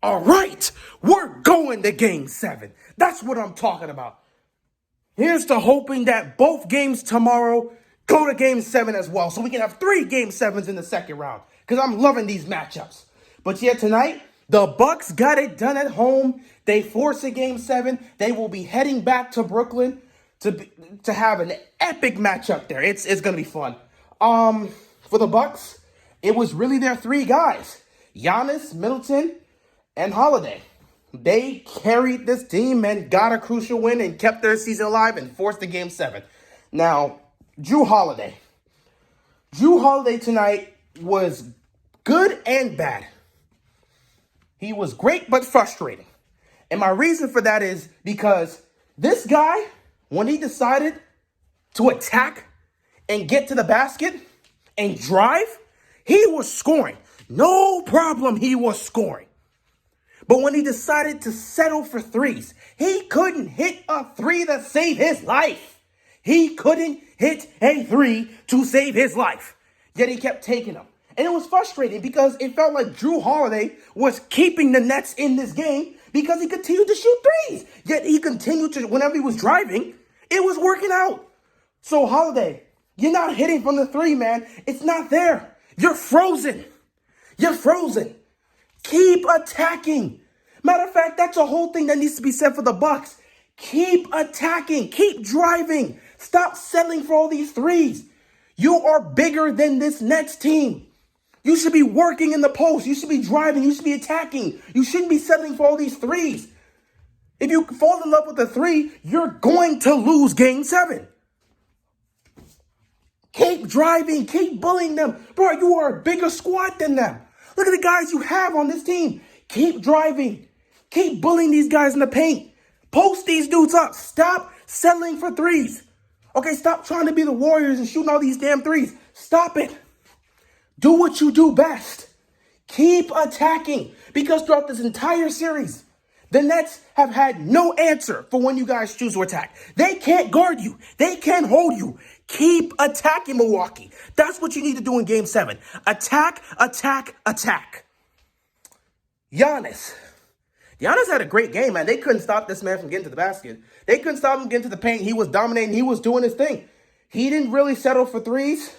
All right, we're going to game 7. That's what I'm talking about. Here's to hoping that both games tomorrow go to game 7 as well, so we can have 3 game 7s in the second round, because I'm loving these matchups. But yeah, tonight, the Bucks got it done at home. They force a game 7. They will be heading back to Brooklyn to have an epic matchup there. It's going to be fun. For the Bucks, it was really their 3 guys, Giannis, Middleton, and Holiday. They carried this team and got a crucial win and kept their season alive and forced the game 7. Now, Drew Holiday. Drew Holiday tonight was good and bad. He was great but frustrating. And my reason for that is because this guy, when he decided to attack and get to the basket and drive, he was scoring. No problem, he was scoring. But when he decided to settle for threes, he couldn't hit a 3 to save his life. He couldn't hit a 3 to save his life. Yet he kept taking them. And it was frustrating because it felt like Drew Holiday was keeping the Nets in this game because he continued to shoot threes. Yet he continued to, whenever he was driving, it was working out. So Holiday, you're not hitting from the 3, man. It's not there. You're frozen. You're frozen. Keep attacking. Matter of fact, that's a whole thing that needs to be said for the Bucks. Keep attacking. Keep driving. Stop settling for all these threes. You are bigger than this Nets team. You should be working in the post. You should be driving. You should be attacking. You shouldn't be settling for all these threes. If you fall in love with the 3, you're going to lose game 7. Keep driving. Keep bullying them. Bro, you are a bigger squad than them. Look at the guys you have on this team. Keep driving. Keep bullying these guys in the paint. Post these dudes up. Stop settling for threes. Okay, stop trying to be the Warriors and shooting all these damn threes. Stop it. Do what you do best. Keep attacking. Because throughout this entire series, the Nets have had no answer for when you guys choose to attack. They can't guard you. They can't hold you. Keep attacking, Milwaukee. That's what you need to do in game 7. Attack, attack, attack. Giannis. Giannis had a great game, man. They couldn't stop this man from getting to the basket. They couldn't stop him getting to the paint. He was dominating. He was doing his thing. He didn't really settle for threes.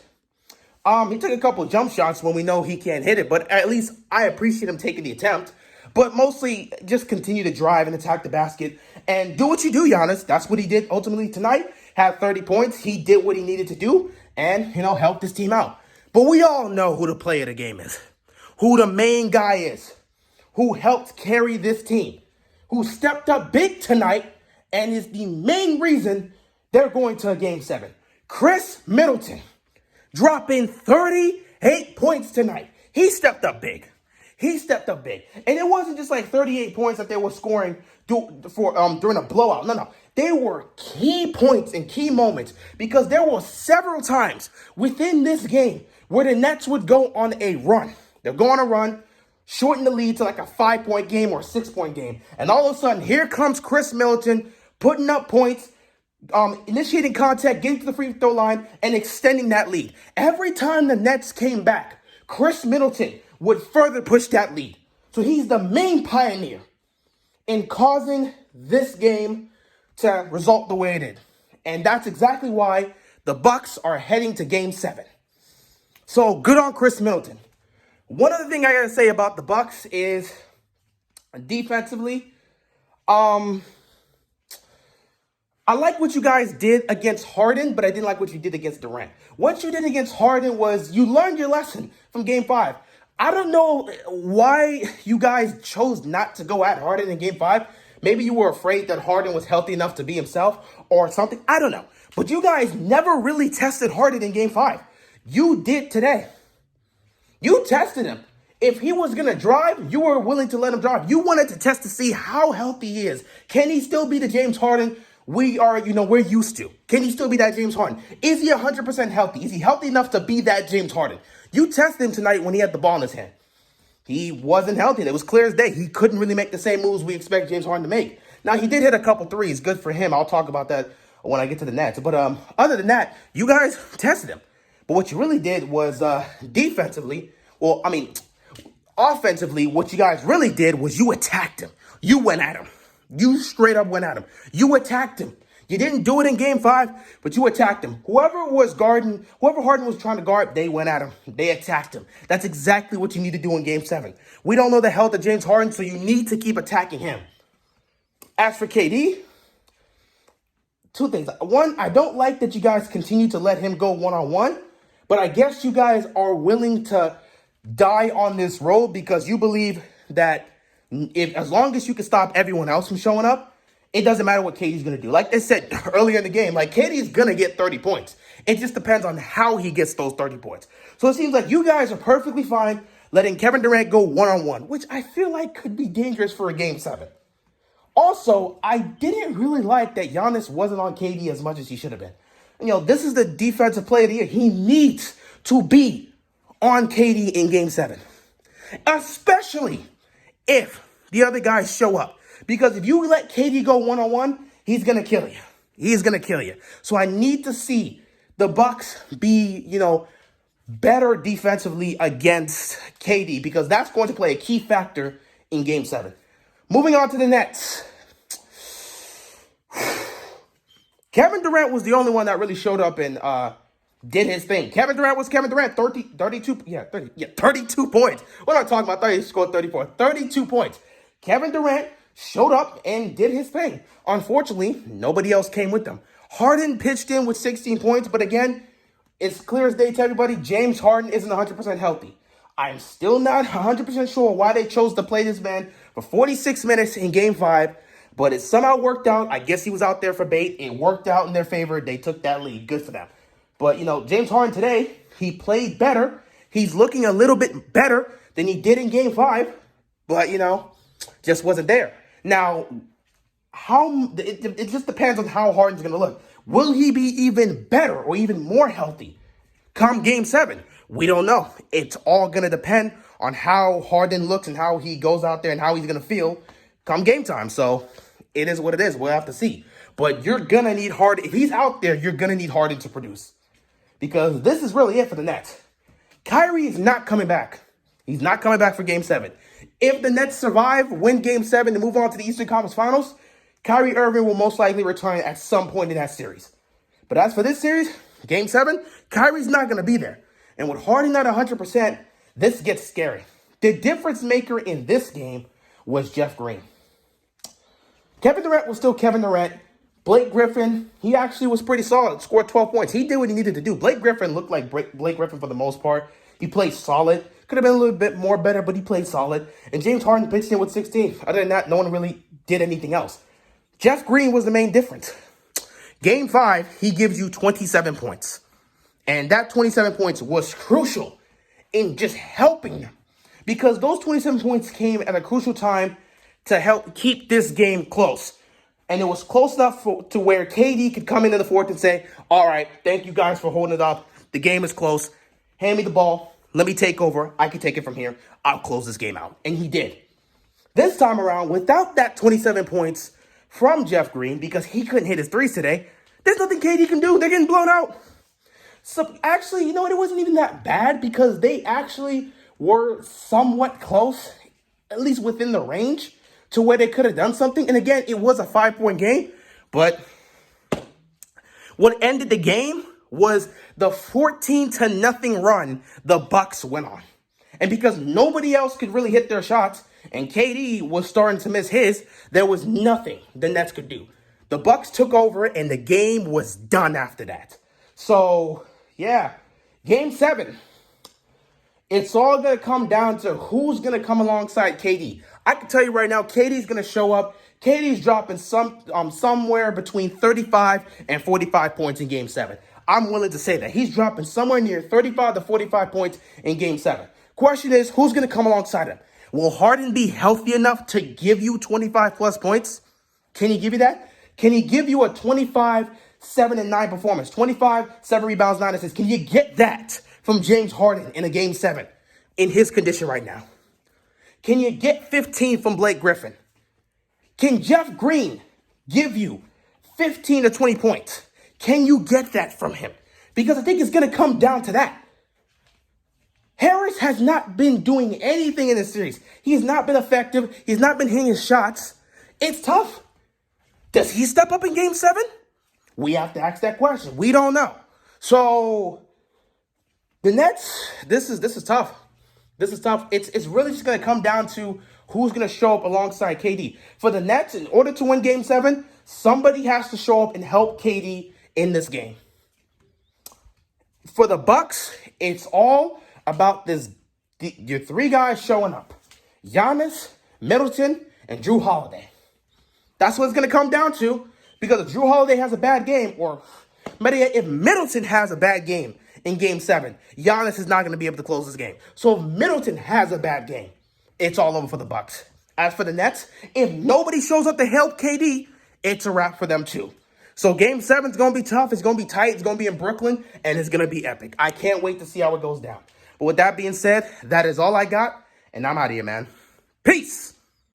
He took a couple jump shots when we know he can't hit it, but at least I appreciate him taking the attempt. But mostly just continue to drive and attack the basket and do what you do, Giannis. That's what he did ultimately tonight. Had 30 points. He did what he needed to do and, helped his team out. But we all know who the player of the game is, who the main guy is, who helped carry this team, who stepped up big tonight and is the main reason they're going to a game 7. Khris Middleton dropping 38 points tonight. He stepped up big. He stepped up big. And it wasn't just like 38 points that they were scoring during a blowout. No. They were key points and key moments because there were several times within this game where the Nets would go on a run. They'll go on a run, shorten the lead to like a 5-point game or a 6-point game. And all of a sudden, here comes Khris Middleton putting up points, initiating contact, getting to the free throw line, and extending that lead. Every time the Nets came back, Khris Middleton would further push that lead. So he's the main pioneer in causing this game to result the way it did. And that's exactly why the Bucks are heading to game 7. So good on Khris Middleton. One other thing I gotta say about the Bucks is defensively, I like what you guys did against Harden, but I didn't like what you did against Durant. What you did against Harden was you learned your lesson from game 5. I don't know why you guys chose not to go at Harden in game 5. Maybe you were afraid that Harden was healthy enough to be himself or something. I don't know. But you guys never really tested Harden in game 5. You did today. You tested him. If he was going to drive, you were willing to let him drive. You wanted to test to see how healthy he is. Can he still be the James Harden we're used to? Can he still be that James Harden? Is he 100% healthy? Is he healthy enough to be that James Harden? You tested him tonight when he had the ball in his hand. He wasn't healthy. It was clear as day. He couldn't really make the same moves we expect James Harden to make. Now, he did hit a couple threes. Good for him. I'll talk about that when I get to the Nets. But other than that, you guys tested him. But what you really did was defensively, Offensively, what you guys really did was you attacked him. You went at him. You straight up went at him. You attacked him. You didn't do it in game 5, but you attacked him. Whoever Harden was trying to guard, they went at him. They attacked him. That's exactly what you need to do in game 7. We don't know the health of James Harden, so you need to keep attacking him. As for KD, two things. One, I don't like that you guys continue to let him go one-on-one, but I guess you guys are willing to die on this road because you believe that as long as you can stop everyone else from showing up, it doesn't matter what KD's going to do. Like I said earlier in the game, like KD's going to get 30 points. It just depends on how he gets those 30 points. So it seems like you guys are perfectly fine letting Kevin Durant go one-on-one, which I feel like could be dangerous for a game 7. Also, I didn't really like that Giannis wasn't on KD as much as he should have been. This is the defensive player of the year. He needs to be on KD in game 7, especially if the other guys show up. Because if you let KD go one-on-one, he's going to kill you. He's going to kill you. So I need to see the Bucks be, better defensively against KD because that's going to play a key factor in game 7. Moving on to the Nets. Kevin Durant was the only one that really showed up and did his thing. Kevin Durant was Kevin Durant, 32 points. We're not talking about 30, he scored 34. 32 points. Kevin Durant showed up and did his thing. Unfortunately, nobody else came with them. Harden pitched in with 16 points, but again, it's clear as day to everybody, James Harden isn't 100% healthy. I'm still not 100% sure why they chose to play this man for 46 minutes in game 5, but it somehow worked out. I guess he was out there for bait. It worked out in their favor. They took that lead. Good for them. But, James Harden today, he played better. He's looking a little bit better than he did in game 5, but, just wasn't there. Now, it just depends on how Harden's going to look. Will he be even better or even more healthy come game 7? We don't know. It's all going to depend on how Harden looks and how he goes out there and how he's going to feel come game time. So it is what it is. We'll have to see. But you're going to need Harden. If he's out there, you're going to need Harden to produce. Because this is really it for the Nets. Kyrie is not coming back. He's not coming back for game 7. If the Nets survive, win game 7, and move on to the Eastern Conference Finals, Kyrie Irving will most likely return at some point in that series. But as for this series, game 7, Kyrie's not going to be there. And with Harden not 100%, this gets scary. The difference maker in this game was Jeff Green. Kevin Durant was still Kevin Durant. Blake Griffin, he actually was pretty solid, scored 12 points. He did what he needed to do. Blake Griffin looked like Blake Griffin for the most part. He played solid. Could have been a little bit more better, but he played solid. And James Harden pitched in with 16. Other than that, no one really did anything else. Jeff Green was the main difference. Game 5, he gives you 27 points. And that 27 points was crucial in just helping them. Because those 27 points came at a crucial time to help keep this game close. And it was close enough to where KD could come into the fourth and say, all right, thank you guys for holding it up. The game is close. Hand me the ball. Let me take over. I can take it from here. I'll close this game out. And he did. This time around, without that 27 points from Jeff Green, because he couldn't hit his threes today, there's nothing KD can do. They're getting blown out. So actually, you know what? It wasn't even that bad because they actually were somewhat close, at least within the range, to where they could have done something. And again, it was a 5-point game, but what ended the game was the 14-0 run the Bucks went on. And because nobody else could really hit their shots, and KD was starting to miss his, there was nothing the Nets could do. The Bucks took over, and the game was done after that. So, yeah, game 7. It's all going to come down to who's going to come alongside KD. I can tell you right now, KD's going to show up. KD's dropping somewhere between 35 and 45 points in game 7. I'm willing to say that. He's dropping somewhere near 35 to 45 points in game 7. Question is, who's going to come alongside him? Will Harden be healthy enough to give you 25-plus points? Can he give you that? Can he give you a 25, 7, and 9 performance? 25, 7 rebounds, 9 assists. Can you get that from James Harden in a game 7 in his condition right now? Can you get 15 from Blake Griffin? Can Jeff Green give you 15 to 20 points? Can you get that from him? Because I think it's going to come down to that. Harris has not been doing anything in this series. He has not been effective. He's not been hitting his shots. It's tough. Does he step up in game 7? We have to ask that question. We don't know. So the Nets, this is tough. This is tough. It's really just going to come down to who's going to show up alongside KD. For the Nets, in order to win game 7, somebody has to show up and help KD in this game. For the Bucks, it's all about your 3 guys showing up. Giannis, Middleton, and Jrue Holiday. That's what it's going to come down to, because if Jrue Holiday has a bad game, or better yet, if Middleton has a bad game in game 7, Giannis is not going to be able to close this game. So if Middleton has a bad game, it's all over for the Bucks. As for the Nets, if nobody shows up to help KD, it's a wrap for them too. So game 7 is going to be tough. It's going to be tight. It's going to be in Brooklyn, and it's going to be epic. I can't wait to see how it goes down. But with that being said, that is all I got, and I'm out of here, man. Peace.